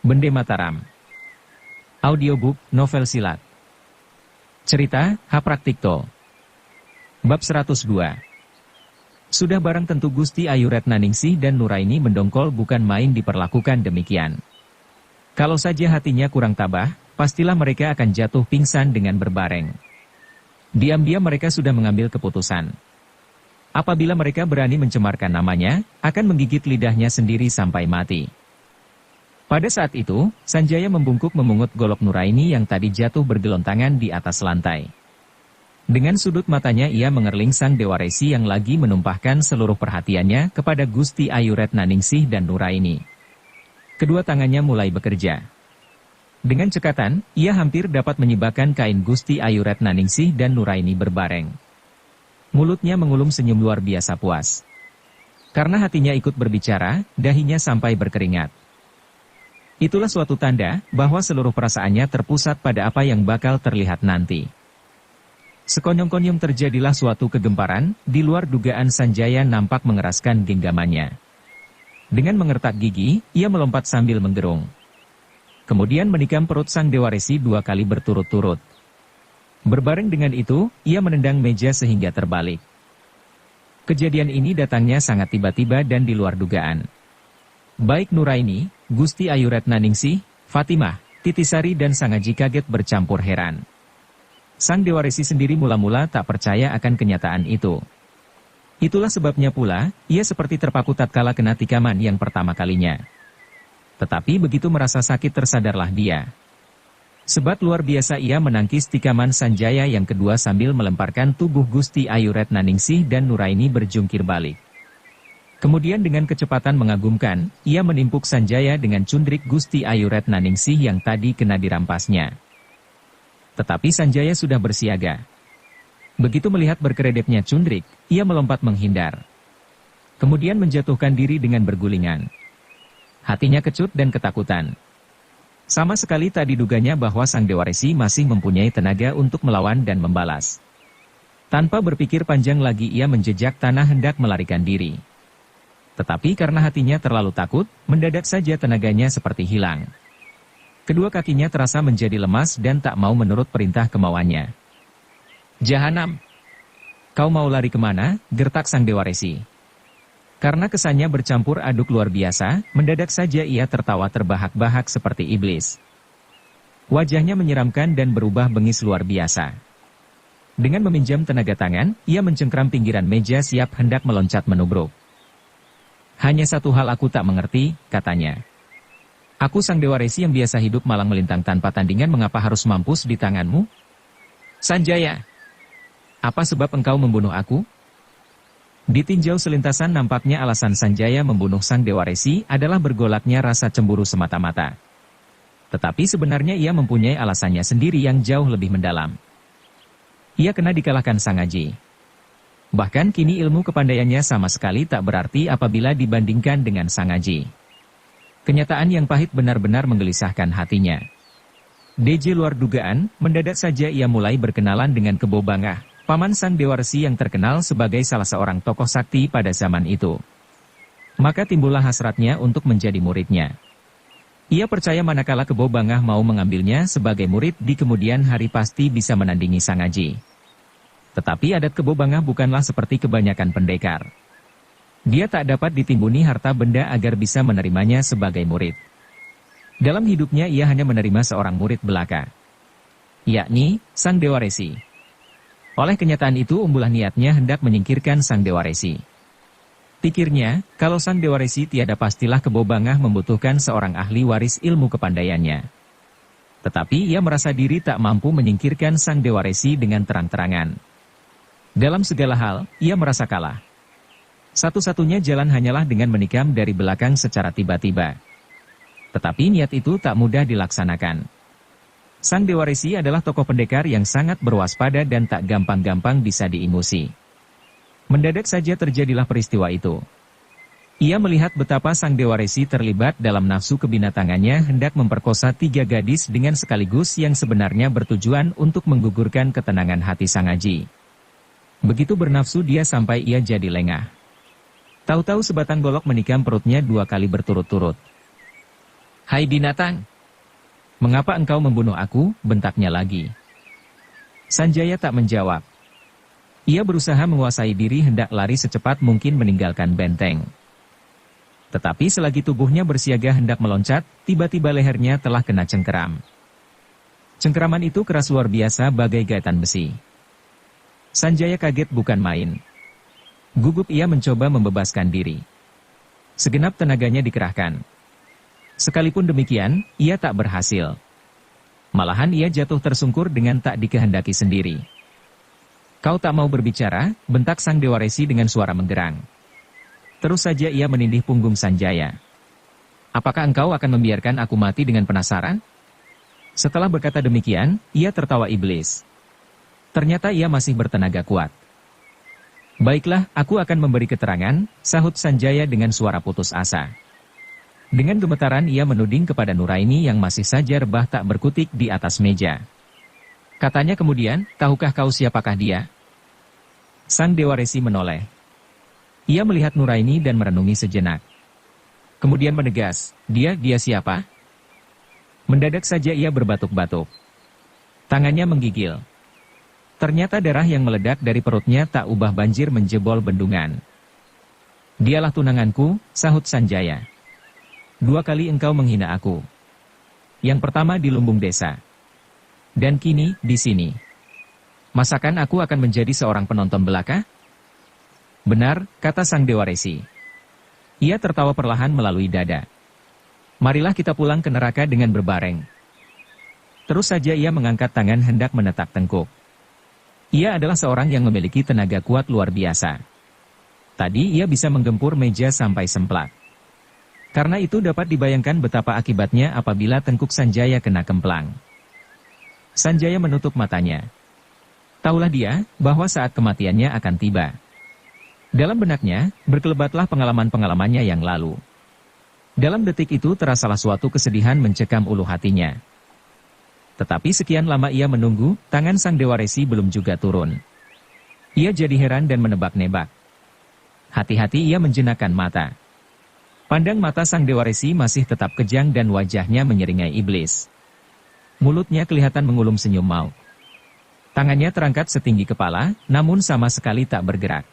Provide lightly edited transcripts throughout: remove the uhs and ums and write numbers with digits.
Bende Mataram. Audiobook, novel silat. Cerita, Hapraktikto. Bab 102. Sudah barang tentu Gusti Ayu Retnaningsih dan Nuraini mendongkol bukan main diperlakukan demikian. Kalau saja hatinya kurang tabah, pastilah mereka akan jatuh pingsan dengan berbareng. Diam-diam mereka sudah mengambil keputusan. Apabila mereka berani mencemarkan namanya, akan menggigit lidahnya sendiri sampai mati. Pada saat itu, Sanjaya membungkuk memungut golok Nuraini yang tadi jatuh bergelontangan di atas lantai. Dengan sudut matanya ia mengerling Sang Dewa Resi yang lagi menumpahkan seluruh perhatiannya kepada Gusti Ayu Retnaningsih dan Nuraini. Kedua tangannya mulai bekerja. Dengan cekatan, ia hampir dapat menyibakkan kain Gusti Ayu Retnaningsih dan Nuraini berbareng. Mulutnya mengulum senyum luar biasa puas. Karena hatinya ikut berbicara, dahinya sampai berkeringat. Itulah suatu tanda bahwa seluruh perasaannya terpusat pada apa yang bakal terlihat nanti. Sekonyong-konyong terjadilah suatu kegemparan, di luar dugaan Sanjaya nampak mengeraskan genggamannya. Dengan mengertak gigi, ia melompat sambil menggerung. Kemudian menikam perut Sang Dewa Resi 2 kali berturut-turut. Berbareng dengan itu, ia menendang meja sehingga terbalik. Kejadian ini datangnya sangat tiba-tiba dan di luar dugaan. Baik Nuraini, Gusti Ayu Retnaningsih, Fatimah, Titisari dan Sangaji kaget bercampur heran. Sang Dewa Resi sendiri mula-mula tak percaya akan kenyataan itu. Itulah sebabnya pula, ia seperti terpaku tatkala kena tikaman yang pertama kalinya. Tetapi begitu merasa sakit tersadarlah dia. Sebab luar biasa ia menangkis tikaman Sanjaya yang kedua sambil melemparkan tubuh Gusti Ayu Retnaningsih dan Nuraini berjungkir balik. Kemudian dengan kecepatan mengagumkan, ia menimpuk Sanjaya dengan cundrik Gusti Ayu Retnaningsih yang tadi kena dirampasnya. Tetapi Sanjaya sudah bersiaga. Begitu melihat berkeredepnya cundrik, ia melompat menghindar. Kemudian menjatuhkan diri dengan bergulingan. Hatinya kecut dan ketakutan. Sama sekali tak diduganya bahwa Sang Dewa Resi masih mempunyai tenaga untuk melawan dan membalas. Tanpa berpikir panjang lagi ia menjejak tanah hendak melarikan diri. Tetapi karena hatinya terlalu takut, mendadak saja tenaganya seperti hilang. Kedua kakinya terasa menjadi lemas dan tak mau menurut perintah kemauannya. "Jahanam! Kau mau lari kemana?" gertak Sang Dewa Resi. Karena kesannya bercampur aduk luar biasa, mendadak saja ia tertawa terbahak-bahak seperti iblis. Wajahnya menyeramkan dan berubah bengis luar biasa. Dengan meminjam tenaga tangan, ia mencengkram pinggiran meja siap hendak meloncat menubruk. "Hanya satu hal aku tak mengerti," katanya. "Aku Sang Dewa Resi yang biasa hidup malang melintang tanpa tandingan, mengapa harus mampus di tanganmu? Sanjaya, apa sebab engkau membunuh aku?" Ditinjau selintasan nampaknya alasan Sanjaya membunuh Sang Dewa Resi adalah bergolaknya rasa cemburu semata-mata. Tetapi sebenarnya ia mempunyai alasannya sendiri yang jauh lebih mendalam. Ia kena dikalahkan Sangaji. Bahkan kini ilmu kepandaiannya sama sekali tak berarti apabila dibandingkan dengan Sangaji. Kenyataan yang pahit benar-benar menggelisahkan hatinya. DJ luar dugaan, mendadak saja ia mulai berkenalan dengan Kebo Bangah, paman Sang Dewa Resi yang terkenal sebagai salah seorang tokoh sakti pada zaman itu. Maka timbullah hasratnya untuk menjadi muridnya. Ia percaya manakala Kebo Bangah mau mengambilnya sebagai murid di kemudian hari pasti bisa menandingi Sangaji. Tetapi adat Kebo Bangah bukanlah seperti kebanyakan pendekar. Dia tak dapat ditimbuni harta benda agar bisa menerimanya sebagai murid. Dalam hidupnya ia hanya menerima seorang murid belaka, yakni Sang Dewa Resi. Oleh kenyataan itu umbulah niatnya hendak menyingkirkan Sang Dewa Resi. Pikirnya, kalau Sang Dewa Resi tiada pastilah Kebo Bangah membutuhkan seorang ahli waris ilmu kepandaiannya. Tetapi ia merasa diri tak mampu menyingkirkan Sang Dewa Resi dengan terang-terangan. Dalam segala hal, ia merasa kalah. Satu-satunya jalan hanyalah dengan menikam dari belakang secara tiba-tiba. Tetapi niat itu tak mudah dilaksanakan. Sang Dewa Resi adalah tokoh pendekar yang sangat berwaspada dan tak gampang-gampang bisa diingusi. Mendadak saja terjadilah peristiwa itu. Ia melihat betapa Sang Dewa Resi terlibat dalam nafsu kebinatangannya hendak memperkosa 3 gadis dengan sekaligus yang sebenarnya bertujuan untuk menggugurkan ketenangan hati Sangaji. Begitu bernafsu dia sampai ia jadi lengah. Tahu-tahu sebatang golok menikam perutnya 2 kali berturut-turut. "Hai binatang! Mengapa engkau membunuh aku?" bentaknya lagi. Sanjaya tak menjawab. Ia berusaha menguasai diri hendak lari secepat mungkin meninggalkan benteng. Tetapi selagi tubuhnya bersiaga hendak meloncat, tiba-tiba lehernya telah kena cengkeram. Cengkeraman itu keras luar biasa bagai gaitan besi. Sanjaya kaget bukan main. Gugup ia mencoba membebaskan diri. Segenap tenaganya dikerahkan. Sekalipun demikian, ia tak berhasil. Malahan ia jatuh tersungkur dengan tak dikehendaki sendiri. "Kau tak mau berbicara?" bentak sang Dewa Resi dengan suara menggerang. Terus saja ia menindih punggung Sanjaya. "Apakah engkau akan membiarkan aku mati dengan penasaran?" Setelah berkata demikian, ia tertawa iblis. Ternyata ia masih bertenaga kuat. "Baiklah, aku akan memberi keterangan," sahut Sanjaya dengan suara putus asa. Dengan gemetaran ia menuding kepada Nuraini yang masih saja rebah tak berkutik di atas meja. Katanya kemudian, "Tahukah kau siapakah dia?" Sang Dewa Resi menoleh. Ia melihat Nuraini dan merenungi sejenak. Kemudian menegas, dia siapa?" Mendadak saja ia berbatuk-batuk. Tangannya menggigil. Ternyata darah yang meledak dari perutnya tak ubah banjir menjebol bendungan. "Dialah tunanganku," sahut Sanjaya. "2 kali engkau menghina aku. Yang pertama di lumbung desa. Dan kini, di sini. Masakan aku akan menjadi seorang penonton belaka?" "Benar," kata sang Dewa Resi. Ia tertawa perlahan melalui dada. "Marilah kita pulang ke neraka dengan berbareng." Terus saja ia mengangkat tangan hendak menetak tengkuk. Ia adalah seorang yang memiliki tenaga kuat luar biasa. Tadi ia bisa menggempur meja sampai semplak. Karena itu dapat dibayangkan betapa akibatnya apabila tengkuk Sanjaya kena kemplang. Sanjaya menutup matanya. Taulah dia, bahwa saat kematiannya akan tiba. Dalam benaknya, berkelebatlah pengalaman-pengalamannya yang lalu. Dalam detik itu terasalah suatu kesedihan mencekam ulu hatinya. Tetapi sekian lama ia menunggu, tangan sang Dewa Resi belum juga turun. Ia jadi heran dan menebak-nebak. Hati-hati ia menjenakkan mata. Pandang mata sang Dewa Resi masih tetap kejang dan wajahnya menyeringai iblis. Mulutnya kelihatan mengulum senyum maut. Tangannya terangkat setinggi kepala, namun sama sekali tak bergerak.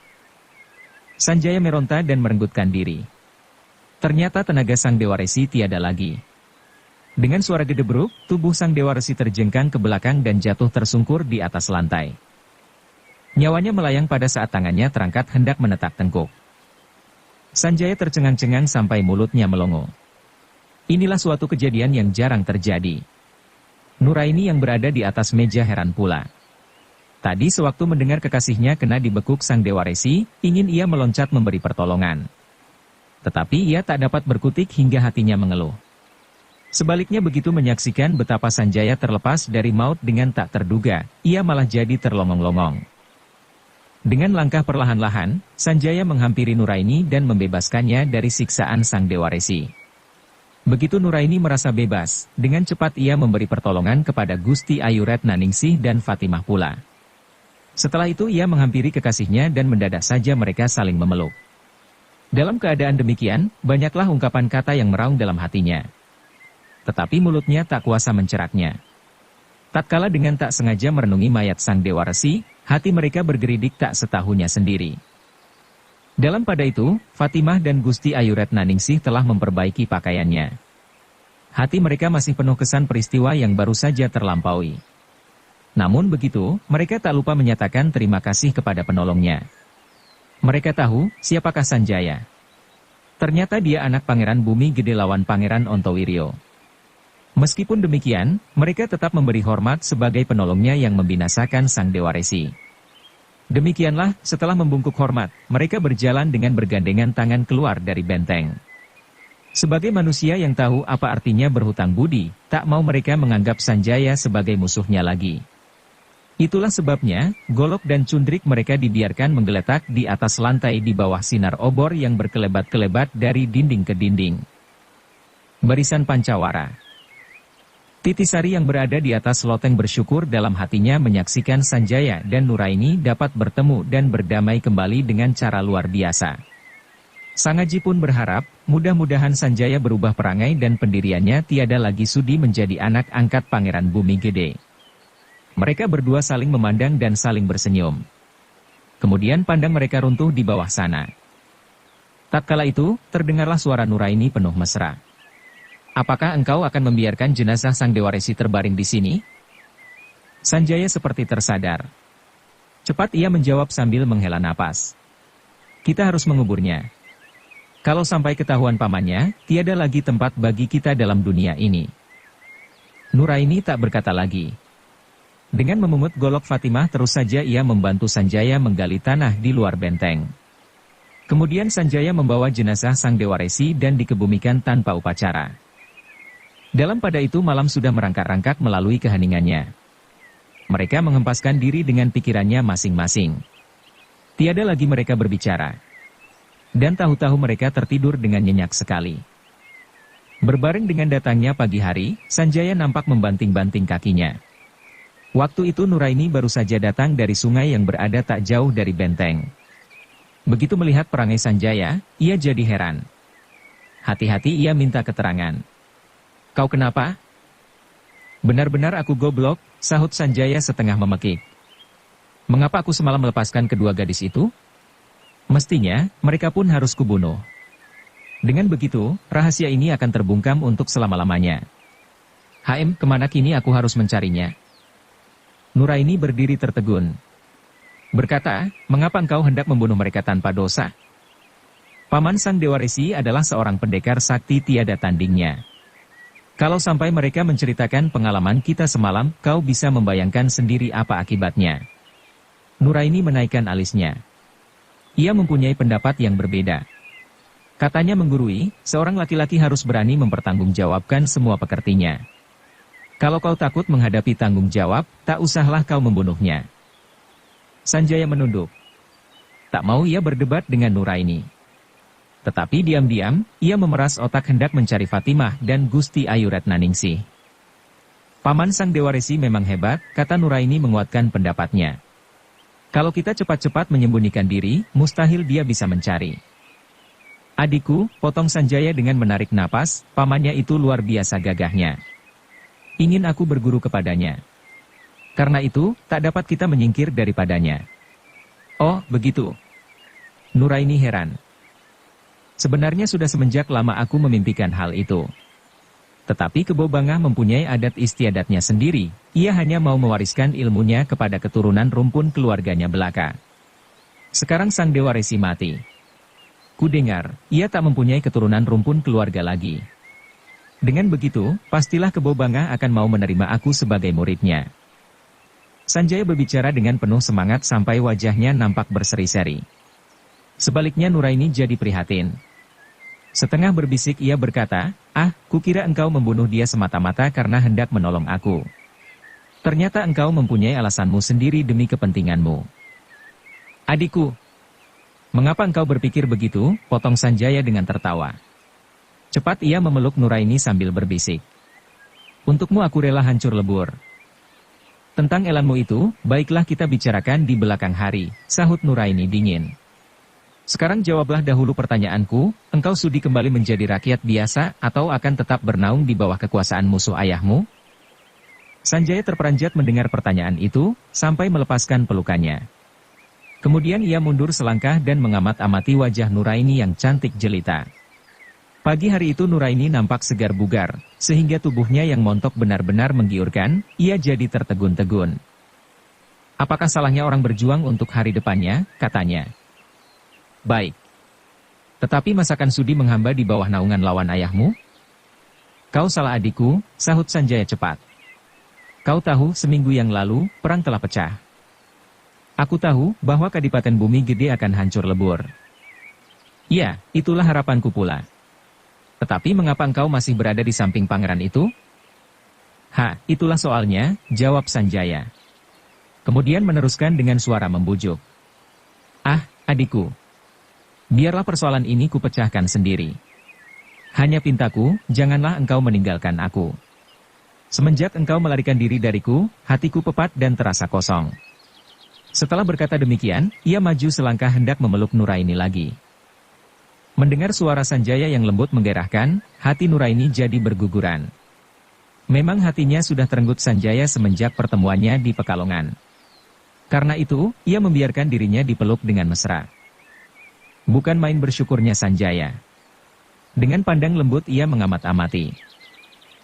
Sanjaya meronta dan merenggutkan diri. Ternyata tenaga sang Dewa Resi tiada lagi. Dengan suara gedebruk, tubuh sang Dewa Resi terjengkang ke belakang dan jatuh tersungkur di atas lantai. Nyawanya melayang pada saat tangannya terangkat hendak menetak tengkuk. Sanjaya tercengang-cengang sampai mulutnya melongo. Inilah suatu kejadian yang jarang terjadi. Nuraini yang berada di atas meja heran pula. Tadi sewaktu mendengar kekasihnya kena dibekuk sang Dewa Resi, ingin ia meloncat memberi pertolongan. Tetapi ia tak dapat berkutik hingga hatinya mengeluh. Sebaliknya begitu menyaksikan betapa Sanjaya terlepas dari maut dengan tak terduga, ia malah jadi terlongong-longong. Dengan langkah perlahan-lahan, Sanjaya menghampiri Nuraini dan membebaskannya dari siksaan sang Dewa Resi. Begitu Nuraini merasa bebas, dengan cepat ia memberi pertolongan kepada Gusti Ayu Retnaningsih dan Fatimah pula. Setelah itu ia menghampiri kekasihnya dan mendadak saja mereka saling memeluk. Dalam keadaan demikian, banyaklah ungkapan kata yang meraung dalam hatinya. Tetapi mulutnya tak kuasa menceraknya. Tatkala dengan tak sengaja merenungi mayat sang Dewa Resi, hati mereka bergeridik tak setahunya sendiri. Dalam pada itu, Fatimah dan Gusti Ayu Retnaningsih telah memperbaiki pakaiannya. Hati mereka masih penuh kesan peristiwa yang baru saja terlampaui. Namun begitu, mereka tak lupa menyatakan terima kasih kepada penolongnya. Mereka tahu, siapakah Sanjaya. Ternyata dia anak Pangeran Bumi Gede lawan Pangeran Ontowiryo. Meskipun demikian, mereka tetap memberi hormat sebagai penolongnya yang membinasakan sang Dewa Resi. Demikianlah, setelah membungkuk hormat, mereka berjalan dengan bergandengan tangan keluar dari benteng. Sebagai manusia yang tahu apa artinya berhutang budi, tak mau mereka menganggap Sanjaya sebagai musuhnya lagi. Itulah sebabnya, golok dan cundrik mereka dibiarkan menggeletak di atas lantai di bawah sinar obor yang berkelebat-kelebat dari dinding ke dinding. Barisan Pancawara. Titisari yang berada di atas loteng bersyukur dalam hatinya menyaksikan Sanjaya dan Nuraini dapat bertemu dan berdamai kembali dengan cara luar biasa. Sangaji pun berharap, mudah-mudahan Sanjaya berubah perangai dan pendiriannya tiada lagi sudi menjadi anak angkat Pangeran Bumi Gede. Mereka berdua saling memandang dan saling bersenyum. Kemudian pandang mereka runtuh di bawah sana. Tatkala itu, terdengarlah suara Nuraini penuh mesra. Apakah engkau akan membiarkan jenazah Sang Dewa Resi terbaring di sini? Sanjaya seperti tersadar. Cepat ia menjawab sambil menghela napas. Kita harus menguburnya. Kalau sampai ketahuan pamannya, tiada lagi tempat bagi kita dalam dunia ini. Nuraini tak berkata lagi. Dengan memungut golok Fatimah terus saja ia membantu Sanjaya menggali tanah di luar benteng. Kemudian Sanjaya membawa jenazah Sang Dewa Resi dan dikebumikan tanpa upacara. Dalam pada itu malam sudah merangkak-rangkak melalui keheningannya. Mereka mengempaskan diri dengan pikirannya masing-masing. Tiada lagi mereka berbicara. Dan tahu-tahu mereka tertidur dengan nyenyak sekali. Berbareng dengan datangnya pagi hari, Sanjaya nampak membanting-banting kakinya. Waktu itu Nuraini baru saja datang dari sungai yang berada tak jauh dari benteng. Begitu melihat perangai Sanjaya, ia jadi heran. Hati-hati ia minta keterangan. Kau kenapa? Benar-benar aku goblok, sahut Sanjaya setengah memekik. Mengapa aku semalam melepaskan kedua gadis itu? Mestinya, mereka pun harus kubunuh. Dengan begitu, rahasia ini akan terbungkam untuk selama-lamanya. Kemana kini aku harus mencarinya? Nuraini berdiri tertegun. Berkata, mengapa engkau hendak membunuh mereka tanpa dosa? Paman Sang Dewa Resi adalah seorang pendekar sakti tiada tandingnya. Kalau sampai mereka menceritakan pengalaman kita semalam, kau bisa membayangkan sendiri apa akibatnya. Nuraini menaikkan alisnya. Ia mempunyai pendapat yang berbeda. Katanya menggurui, seorang laki-laki harus berani mempertanggungjawabkan semua pekertinya. Kalau kau takut menghadapi tanggung jawab, tak usahlah kau membunuhnya. Sanjaya menunduk. Tak mau ia berdebat dengan Nuraini. Tetapi diam-diam, ia memeras otak hendak mencari Fatimah dan Gusti Ayu Retnaningsih. Paman Sang Dewa Resi memang hebat, kata Nuraini menguatkan pendapatnya. Kalau kita cepat-cepat menyembunyikan diri, mustahil dia bisa mencari. Adikku, potong Sanjaya dengan menarik napas, pamannya itu luar biasa gagahnya. Ingin aku berguru kepadanya. Karena itu, tak dapat kita menyingkir daripadanya. Oh, begitu. Nuraini heran. Sebenarnya sudah semenjak lama aku memimpikan hal itu. Tetapi Kebo Bangah mempunyai adat istiadatnya sendiri, ia hanya mau mewariskan ilmunya kepada keturunan rumpun keluarganya belaka. Sekarang Sang Dewa Resi mati. Kudengar, ia tak mempunyai keturunan rumpun keluarga lagi. Dengan begitu, pastilah Kebo Bangah akan mau menerima aku sebagai muridnya. Sanjaya berbicara dengan penuh semangat sampai wajahnya nampak berseri-seri. Sebaliknya Nuraini jadi prihatin. Setengah berbisik ia berkata, kukira engkau membunuh dia semata-mata karena hendak menolong aku. Ternyata engkau mempunyai alasanmu sendiri demi kepentinganmu. Adikku, mengapa engkau berpikir begitu? Potong Sanjaya dengan tertawa. Cepat ia memeluk Nuraini sambil berbisik. Untukmu aku rela hancur lebur. Tentang elanmu itu, baiklah kita bicarakan di belakang hari, sahut Nuraini dingin. Sekarang jawablah dahulu pertanyaanku, engkau sudi kembali menjadi rakyat biasa atau akan tetap bernaung di bawah kekuasaan musuh ayahmu? Sanjaya terperanjat mendengar pertanyaan itu, sampai melepaskan pelukannya. Kemudian ia mundur selangkah dan mengamat-amati wajah Nuraini yang cantik jelita. Pagi hari itu Nuraini nampak segar bugar, sehingga tubuhnya yang montok benar-benar menggiurkan, ia jadi tertegun-tegun. Apakah salahnya orang berjuang untuk hari depannya, katanya. Baik. Tetapi masakan sudi menghamba di bawah naungan lawan ayahmu? Kau salah adikku, sahut Sanjaya cepat. Kau tahu, seminggu yang lalu, perang telah pecah. Aku tahu, bahwa Kadipaten Bumi Gede akan hancur lebur. Ya, itulah harapanku pula. Tetapi mengapa engkau masih berada di samping pangeran itu? Itulah soalnya, jawab Sanjaya. Kemudian meneruskan dengan suara membujuk. Adikku. Biarlah persoalan ini kupecahkan sendiri. Hanya pintaku, janganlah engkau meninggalkan aku. Semenjak engkau melarikan diri dariku, hatiku pepat dan terasa kosong. Setelah berkata demikian, ia maju selangkah hendak memeluk Nuraini lagi. Mendengar suara Sanjaya yang lembut menggerahkan, hati Nuraini jadi berguguran. Memang hatinya sudah terenggut Sanjaya semenjak pertemuannya di Pekalongan. Karena itu, ia membiarkan dirinya dipeluk dengan mesra. Bukan main bersyukurnya Sanjaya. Dengan pandang lembut ia mengamat-amati.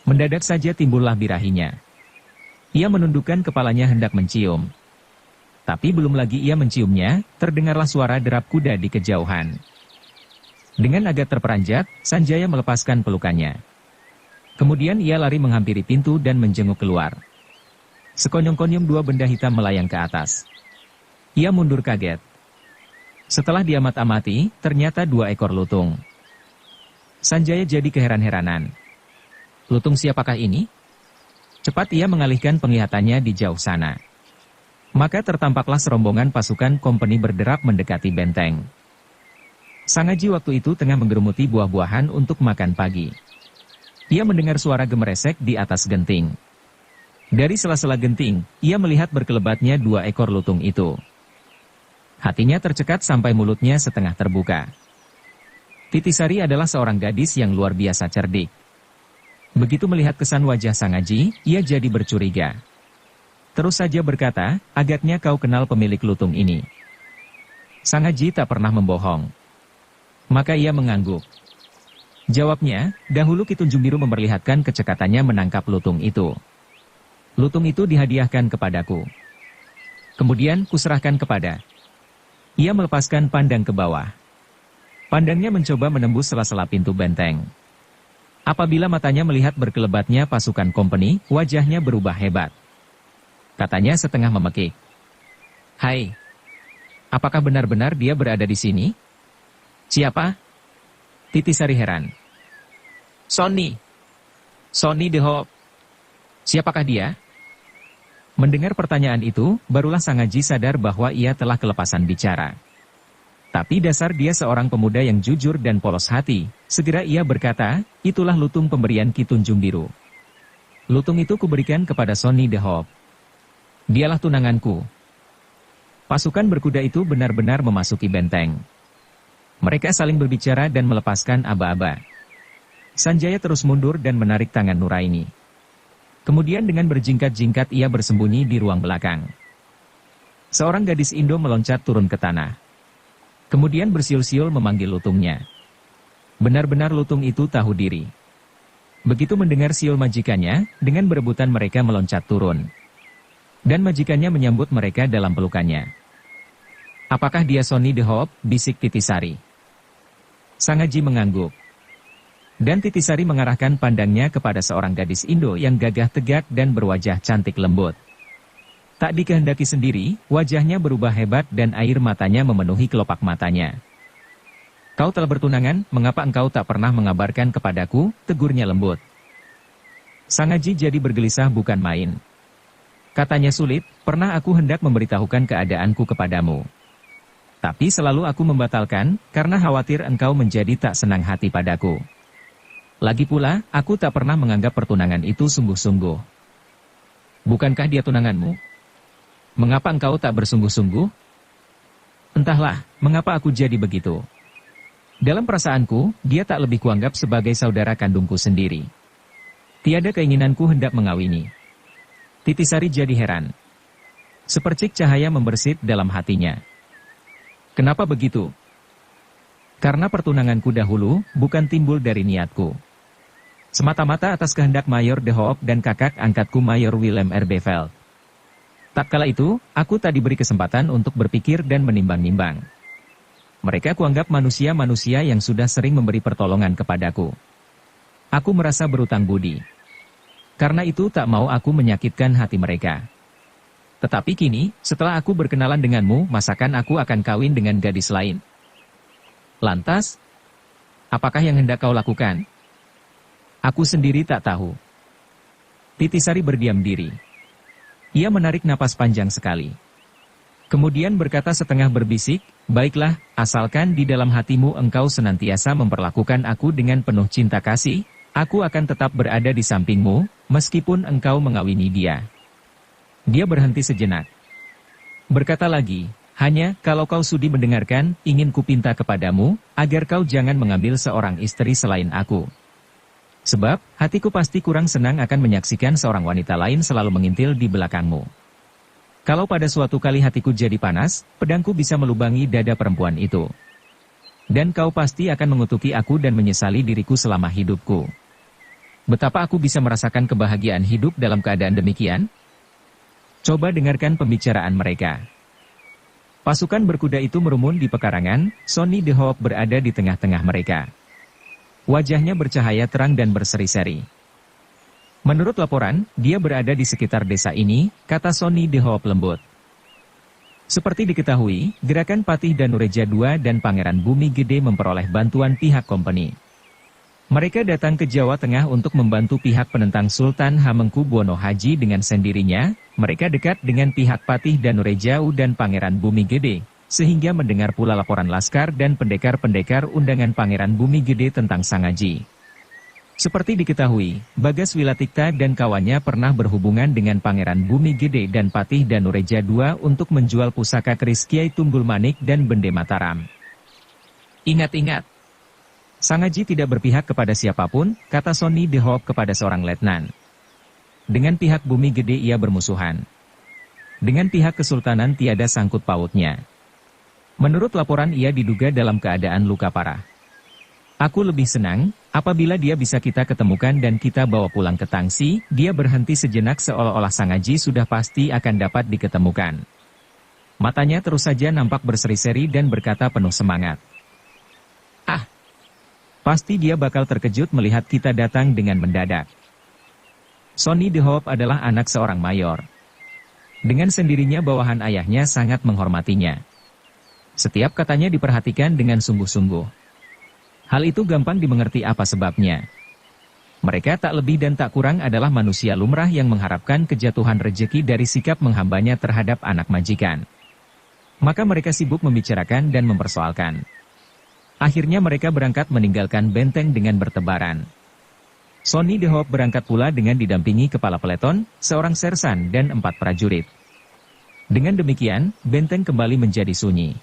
Mendadak saja timbullah birahinya. Ia menundukkan kepalanya hendak mencium. Tapi belum lagi ia menciumnya, terdengarlah suara derap kuda di kejauhan. Dengan agak terperanjat, Sanjaya melepaskan pelukannya. Kemudian ia lari menghampiri pintu dan menjenguk keluar. Sekonyong-konyong dua benda hitam melayang ke atas. Ia mundur kaget. Setelah diamat-amati, ternyata 2 ekor lutung. Sanjaya jadi keheran-heranan. Lutung siapakah ini? Cepat ia mengalihkan penglihatannya di jauh sana. Maka tertampaklah serombongan pasukan kompeni berderap mendekati benteng. Sangaji waktu itu tengah menggerumuti buah-buahan untuk makan pagi. Ia mendengar suara gemeresek di atas genting. Dari sela-sela genting, ia melihat berkelebatnya 2 ekor lutung itu. Hatinya tercekat sampai mulutnya setengah terbuka. Titisari adalah seorang gadis yang luar biasa cerdik. Begitu melihat kesan wajah Sangaji, ia jadi bercuriga. Terus saja berkata, agaknya kau kenal pemilik lutung ini. Sangaji tak pernah membohong. Maka ia mengangguk. Jawabnya, dahulu Ki Tunjung Biru memperlihatkan kecekatannya menangkap lutung itu. Lutung itu dihadiahkan kepadaku. Kemudian kuserahkan kepada. Ia melepaskan pandang ke bawah. Pandangnya mencoba menembus sela-sela pintu benteng. Apabila matanya melihat berkelebatnya pasukan kompeni, wajahnya berubah hebat. Katanya setengah memekik. Hai, apakah benar-benar dia berada di sini? Siapa? Titisari heran. Sony the Hope. Siapakah dia? Mendengar pertanyaan itu, barulah Sangaji sadar bahwa ia telah kelepasan bicara. Tapi dasar dia seorang pemuda yang jujur dan polos hati, segera ia berkata, itulah lutung pemberian Ki Tunjung Biru. Lutung itu kuberikan kepada Sony the Hope. Dialah tunanganku. Pasukan berkuda itu benar-benar memasuki benteng. Mereka saling berbicara dan melepaskan aba-aba. Sanjaya terus mundur dan menarik tangan Nuraini. Kemudian dengan berjingkat-jingkat ia bersembunyi di ruang belakang. Seorang gadis Indo meloncat turun ke tanah. Kemudian bersiul-siul memanggil lutungnya. Benar-benar lutung itu tahu diri. Begitu mendengar siul majikannya, dengan berebutan mereka meloncat turun. Dan majikannya menyambut mereka dalam pelukannya. Apakah dia Sony the Hope? Bisik Titisari. Sangaji mengangguk. Dan Titisari mengarahkan pandangnya kepada seorang gadis Indo yang gagah tegak dan berwajah cantik lembut. Tak dikehendaki sendiri, wajahnya berubah hebat dan air matanya memenuhi kelopak matanya. Kau telah bertunangan, mengapa engkau tak pernah mengabarkan kepadaku? Tegurnya lembut. Sangaji jadi bergelisah bukan main. Katanya sulit, pernah aku hendak memberitahukan keadaanku kepadamu. Tapi selalu aku membatalkan, karena khawatir engkau menjadi tak senang hati padaku. Lagi pula, aku tak pernah menganggap pertunangan itu sungguh-sungguh. Bukankah dia tunanganmu? Mengapa engkau tak bersungguh-sungguh? Entahlah, mengapa aku jadi begitu. Dalam perasaanku, dia tak lebih kuanggap sebagai saudara kandungku sendiri. Tiada keinginanku hendak mengawini. Titisari jadi heran. Sepercik cahaya membersit dalam hatinya. Kenapa begitu? Karena pertunanganku dahulu, bukan timbul dari niatku. Semata-mata atas kehendak Mayor de Hoop dan kakak angkatku Mayor Willem R. Beveld. Tatkala itu, aku tak diberi kesempatan untuk berpikir dan menimbang-nimbang. Mereka kuanggap manusia-manusia yang sudah sering memberi pertolongan kepadaku. Aku merasa berutang budi. Karena itu tak mau aku menyakitkan hati mereka. Tetapi kini, setelah aku berkenalan denganmu, masakan aku akan kawin dengan gadis lain. Lantas, apakah yang hendak kau lakukan? Aku sendiri tak tahu. Titisari berdiam diri. Ia menarik napas panjang sekali. Kemudian berkata setengah berbisik, baiklah, asalkan di dalam hatimu engkau senantiasa memperlakukan aku dengan penuh cinta kasih, aku akan tetap berada di sampingmu, meskipun engkau mengawini dia. Dia berhenti sejenak. Berkata lagi, Hanya, kalau kau sudi mendengarkan, ingin kupinta kepadamu, agar kau jangan mengambil seorang istri selain aku. Sebab, hatiku pasti kurang senang akan menyaksikan seorang wanita lain selalu mengintil di belakangmu. Kalau pada suatu kali hatiku jadi panas, pedangku bisa melubangi dada perempuan itu. Dan kau pasti akan mengutuki aku dan menyesali diriku selama hidupku. Betapa aku bisa merasakan kebahagiaan hidup dalam keadaan demikian? Coba dengarkan pembicaraan mereka. Pasukan berkuda itu merumun di pekarangan, Sonny the Hawk berada di tengah-tengah mereka. Wajahnya bercahaya terang dan berseri-seri. Menurut laporan, dia berada di sekitar desa ini, kata Sonny the Hawk lembut. Seperti diketahui, gerakan Patih Danureja II dan Pangeran Bumi Gede memperoleh bantuan pihak company. Mereka datang ke Jawa Tengah untuk membantu pihak penentang Sultan Hamengkubuwono Haji dengan sendirinya. Mereka dekat dengan pihak Patih Danureja II dan Pangeran Bumi Gede, sehingga mendengar pula laporan laskar dan pendekar-pendekar undangan Pangeran Bumi Gede tentang Sangaji. Seperti diketahui, Bagas Wilatikta dan kawannya pernah berhubungan dengan Pangeran Bumi Gede dan Patih Danureja II untuk menjual pusaka keris Kiai Tunggul Manik dan Bende Mataram. Ingat-ingat, Sangaji tidak berpihak kepada siapapun, kata Sonny the Hawk kepada seorang letnan. Dengan pihak Bumi Gede ia bermusuhan. Dengan pihak Kesultanan tiada sangkut pautnya. Menurut laporan ia diduga dalam keadaan luka parah. Aku lebih senang, apabila dia bisa kita ketemukan dan kita bawa pulang ke Tangsi. Dia berhenti sejenak seolah-olah Sangaji sudah pasti akan dapat diketemukan. Matanya terus saja nampak berseri-seri dan berkata penuh semangat. Pasti dia bakal terkejut melihat kita datang dengan mendadak. Sonny the Hawk adalah anak seorang mayor. Dengan sendirinya bawahan ayahnya sangat menghormatinya. Setiap katanya diperhatikan dengan sungguh-sungguh. Hal itu gampang dimengerti apa sebabnya. Mereka tak lebih dan tak kurang adalah manusia lumrah yang mengharapkan kejatuhan rejeki dari sikap menghambanya terhadap anak majikan. Maka mereka sibuk membicarakan dan mempersoalkan. Akhirnya mereka berangkat meninggalkan benteng dengan bertebaran. Sonny the Hawk berangkat pula dengan didampingi kepala peleton, seorang sersan dan 4 prajurit. Dengan demikian, benteng kembali menjadi sunyi.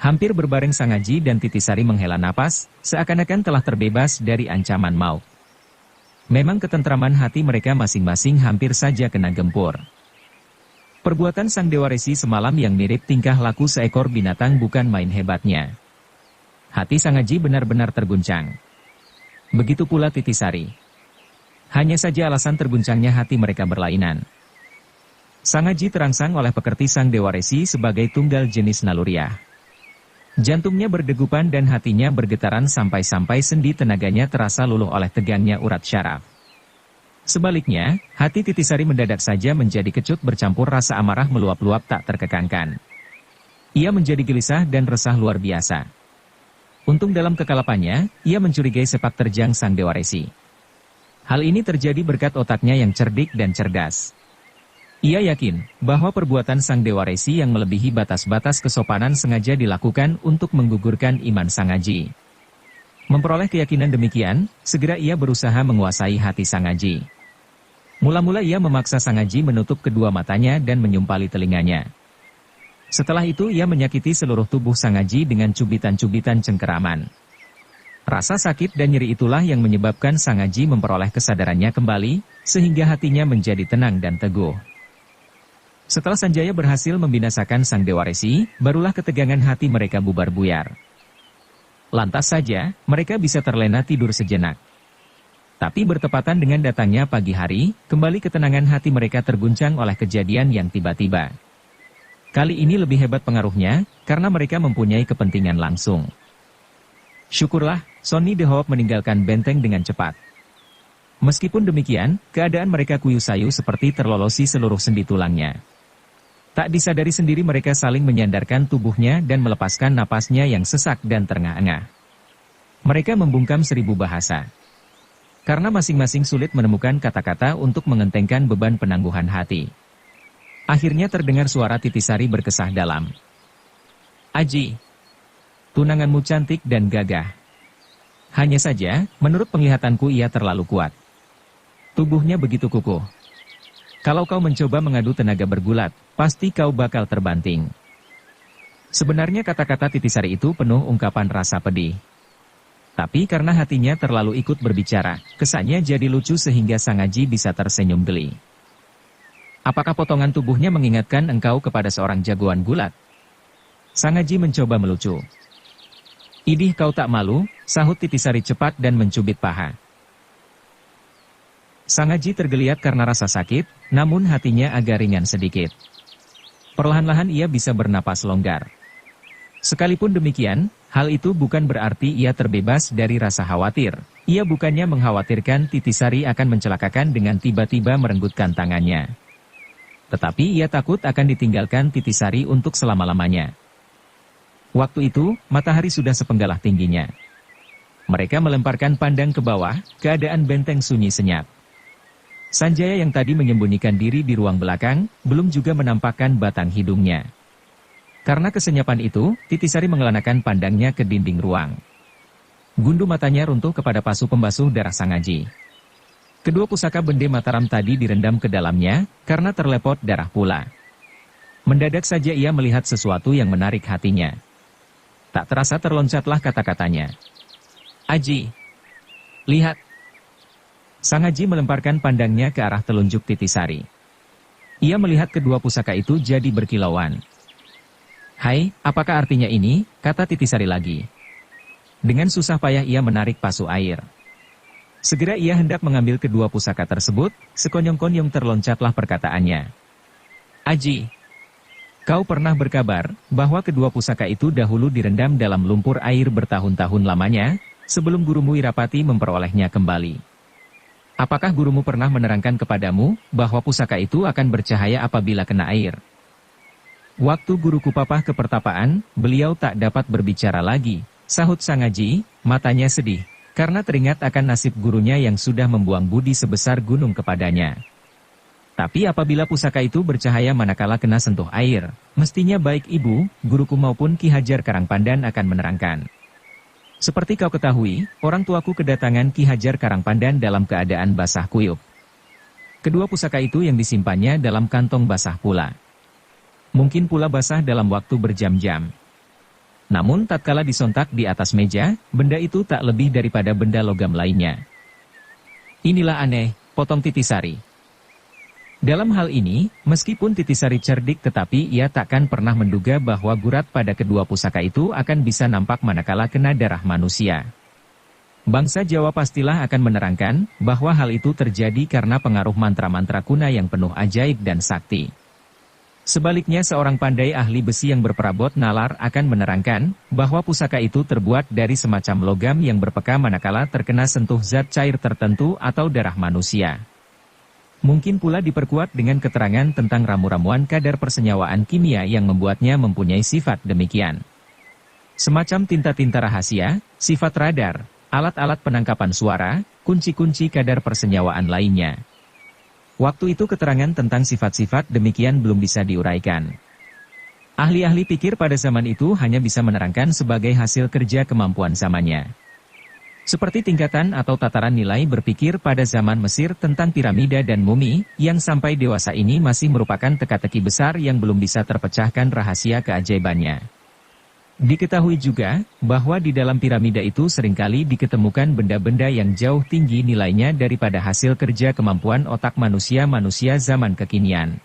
Hampir berbareng Sangaji dan Titisari menghela napas, seakan-akan telah terbebas dari ancaman maut. Memang ketentraman hati mereka masing-masing hampir saja kena gempur. Perbuatan Sang Dewa Resi semalam yang mirip tingkah laku seekor binatang bukan main hebatnya. Hati Sangaji benar-benar terguncang. Begitu pula Titisari. Hanya saja alasan terguncangnya hati mereka berlainan. Sangaji terangsang oleh pekerti Sang Dewa Resi sebagai tunggal jenis naluriah. Jantungnya berdegupan dan hatinya bergetaran sampai-sampai sendi tenaganya terasa luluh oleh tegangnya urat syaraf. Sebaliknya, hati Titisari mendadak saja menjadi kecut bercampur rasa amarah meluap-luap tak terkekangkan. Ia menjadi gelisah dan resah luar biasa. Untung dalam kekalapannya, ia mencurigai sepak terjang Sang Dewa Resi. Hal ini terjadi berkat otaknya yang cerdik dan cerdas. Ia yakin bahwa perbuatan Sang Dewa Resi yang melebihi batas-batas kesopanan sengaja dilakukan untuk menggugurkan iman Sangaji. Memperoleh keyakinan demikian, segera ia berusaha menguasai hati Sangaji. Mula-mula ia memaksa Sangaji menutup kedua matanya dan menyumpali telinganya. Setelah itu ia menyakiti seluruh tubuh Sangaji dengan cubitan-cubitan cengkeraman. Rasa sakit dan nyeri itulah yang menyebabkan Sangaji memperoleh kesadarannya kembali, sehingga hatinya menjadi tenang dan teguh. Setelah Sanjaya berhasil membinasakan Sang Dewa Resi, barulah ketegangan hati mereka bubar buyar. Lantas saja, mereka bisa terlena tidur sejenak. Tapi bertepatan dengan datangnya pagi hari, kembali ketenangan hati mereka terguncang oleh kejadian yang tiba-tiba. Kali ini lebih hebat pengaruhnya, karena mereka mempunyai kepentingan langsung. Syukurlah, Sonny the Hawk meninggalkan benteng dengan cepat. Meskipun demikian, keadaan mereka kuyu sayu seperti terlolosi seluruh sendi tulangnya. Tak disadari sendiri mereka saling menyandarkan tubuhnya dan melepaskan napasnya yang sesak dan terengah-engah. Mereka membungkam 1000 bahasa. Karena masing-masing sulit menemukan kata-kata untuk mengentengkan beban penangguhan hati. Akhirnya terdengar suara Titisari berkesah dalam. Aji, tunanganmu cantik dan gagah. Hanya saja, menurut penglihatanku ia terlalu kuat. Tubuhnya begitu kukuh. Kalau kau mencoba mengadu tenaga bergulat, pasti kau bakal terbanting. Sebenarnya kata-kata Titisari itu penuh ungkapan rasa pedih. Tapi karena hatinya terlalu ikut berbicara, kesannya jadi lucu sehingga Sang Aji bisa tersenyum geli. Apakah potongan tubuhnya mengingatkan engkau kepada seorang jagoan gulat? Sang Aji mencoba melucu. Idih kau tak malu, sahut Titisari cepat dan mencubit paha. Sang Aji tergeliat karena rasa sakit, namun hatinya agak ringan sedikit. Perlahan-lahan ia bisa bernapas longgar. Sekalipun demikian, hal itu bukan berarti ia terbebas dari rasa khawatir. Ia bukannya mengkhawatirkan Titisari akan mencelakakan dengan tiba-tiba merenggutkan tangannya. Tetapi ia takut akan ditinggalkan Titisari untuk selama-lamanya. Waktu itu, matahari sudah sepenggalah tingginya. Mereka melemparkan pandang ke bawah, keadaan benteng sunyi senyap. Sanjaya yang tadi menyembunyikan diri di ruang belakang, belum juga menampakkan batang hidungnya. Karena kesenyapan itu, Titisari mengelanakan pandangnya ke dinding ruang. Gundu matanya runtuh kepada pasu pembasuh darah Sang Aji. Kedua pusaka bende Mataram tadi direndam ke dalamnya, karena terlepot darah pula. Mendadak saja ia melihat sesuatu yang menarik hatinya. Tak terasa terloncatlah kata-katanya. Aji, lihat. Sang Aji melemparkan pandangnya ke arah telunjuk Titisari. Ia melihat kedua pusaka itu jadi berkilauan. Hai, apakah artinya ini? Kata Titisari lagi. Dengan susah payah ia menarik pasu air. Segera ia hendak mengambil kedua pusaka tersebut, sekonyong-konyong terloncatlah perkataannya. Aji, kau pernah berkabar bahwa kedua pusaka itu dahulu direndam dalam lumpur air bertahun-tahun lamanya, sebelum gurumu Wirapati memperolehnya kembali. Apakah gurumu pernah menerangkan kepadamu bahwa pusaka itu akan bercahaya apabila kena air? Waktu guruku papah ke pertapaan, beliau tak dapat berbicara lagi, sahut Sang Aji, matanya sedih, karena teringat akan nasib gurunya yang sudah membuang budi sebesar gunung kepadanya. Tapi apabila pusaka itu bercahaya manakala kena sentuh air, mestinya baik ibu, guruku maupun Ki Hajar Karangpandan akan menerangkan. Seperti kau ketahui, orang tuaku kedatangan Ki Hajar Karangpandan dalam keadaan basah kuyup. Kedua pusaka itu yang disimpannya dalam kantong basah pula. Mungkin pula basah dalam waktu berjam-jam. Namun tatkala disontak di atas meja, benda itu tak lebih daripada benda logam lainnya. Inilah aneh, potong Titisari. Dalam hal ini, meskipun Titisari cerdik tetapi ia takkan pernah menduga bahwa gurat pada kedua pusaka itu akan bisa nampak manakala kena darah manusia. Bangsa Jawa pastilah akan menerangkan bahwa hal itu terjadi karena pengaruh mantra-mantra kuna yang penuh ajaib dan sakti. Sebaliknya seorang pandai ahli besi yang berperabot nalar akan menerangkan bahwa pusaka itu terbuat dari semacam logam yang berpeka manakala terkena sentuh zat cair tertentu atau darah manusia. Mungkin pula diperkuat dengan keterangan tentang ramu-ramuan kadar persenyawaan kimia yang membuatnya mempunyai sifat demikian. Semacam tinta-tinta rahasia, sifat radar, alat-alat penangkapan suara, kunci-kunci kadar persenyawaan lainnya. Waktu itu keterangan tentang sifat-sifat demikian belum bisa diuraikan. Ahli-ahli pikir pada zaman itu hanya bisa menerangkan sebagai hasil kerja kemampuan zamannya. Seperti tingkatan atau tataran nilai berpikir pada zaman Mesir tentang piramida dan mumi, yang sampai dewasa ini masih merupakan teka-teki besar yang belum bisa terpecahkan rahasia keajaibannya. Diketahui juga, bahwa di dalam piramida itu seringkali diketemukan benda-benda yang jauh tinggi nilainya daripada hasil kerja kemampuan otak manusia-manusia zaman kekinian.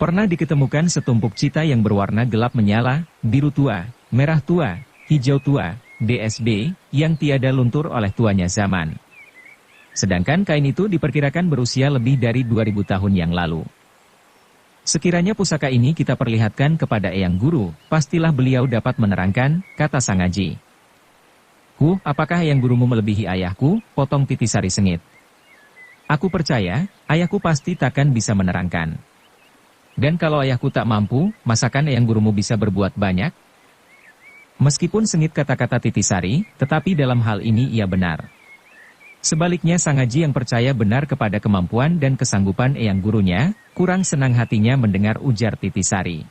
Pernah diketemukan setumpuk cita yang berwarna gelap menyala, biru tua, merah tua, hijau tua, DSB, yang tiada luntur oleh tuanya zaman. Sedangkan kain itu diperkirakan berusia lebih dari 2000 tahun yang lalu. Sekiranya pusaka ini kita perlihatkan kepada Eyang Guru, pastilah beliau dapat menerangkan, kata Sang Aji. Apakah Eyang Gurumu melebihi ayahku? Potong Titisari sengit. Aku percaya, ayahku pasti takkan bisa menerangkan. Dan kalau ayahku tak mampu, masakan Eyang Gurumu bisa berbuat banyak? Meskipun sengit kata-kata Titisari, tetapi dalam hal ini ia benar. Sebaliknya Sang Aji yang percaya benar kepada kemampuan dan kesanggupan Eyang Gurunya, kurang senang hatinya mendengar ujar Titisari.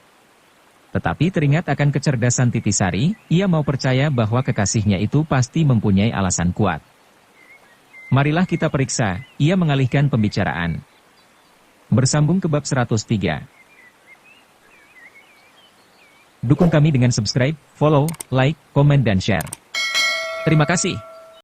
Tetapi teringat akan kecerdasan Titisari, ia mau percaya bahwa kekasihnya itu pasti mempunyai alasan kuat. Marilah kita periksa, ia mengalihkan pembicaraan. Bersambung ke bab 103. Dukung kami dengan subscribe, follow, like, komen dan share. Terima kasih.